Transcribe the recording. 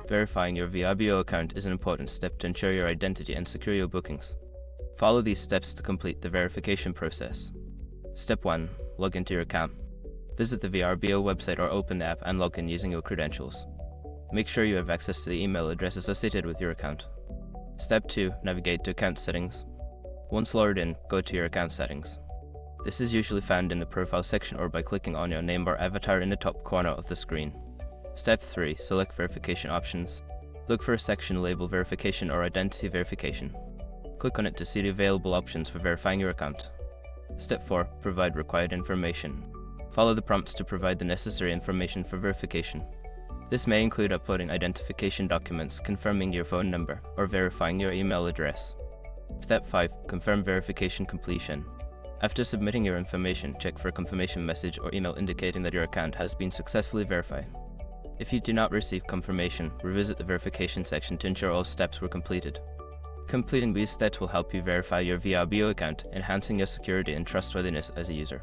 Verifying your Vrbo account is an important step to ensure your identity and secure your bookings. Follow these steps to complete the verification process. Step 1. Log into your account. Visit the Vrbo website or open the app and log in using your credentials. Make sure you have access to the email address associated with your account. Step 2. Navigate to account settings. Once logged in, go to your account settings. This is usually found in the profile section or by clicking on your name or avatar in the top corner of the screen. Step 3. Select verification options. Look for a section labeled verification or identity verification. Click on it to see the available options for verifying your account. Step 4. Provide required information. Follow the prompts to provide the necessary information for verification. This may include uploading identification documents, confirming your phone number, or verifying your email address. Step 5. Confirm verification completion. After submitting your information, check for a confirmation message or email indicating that your account has been successfully verified. If you do not receive confirmation, revisit the verification section to ensure all steps were completed. Completing these steps will help you verify your Vrbo account, enhancing your security and trustworthiness as a user.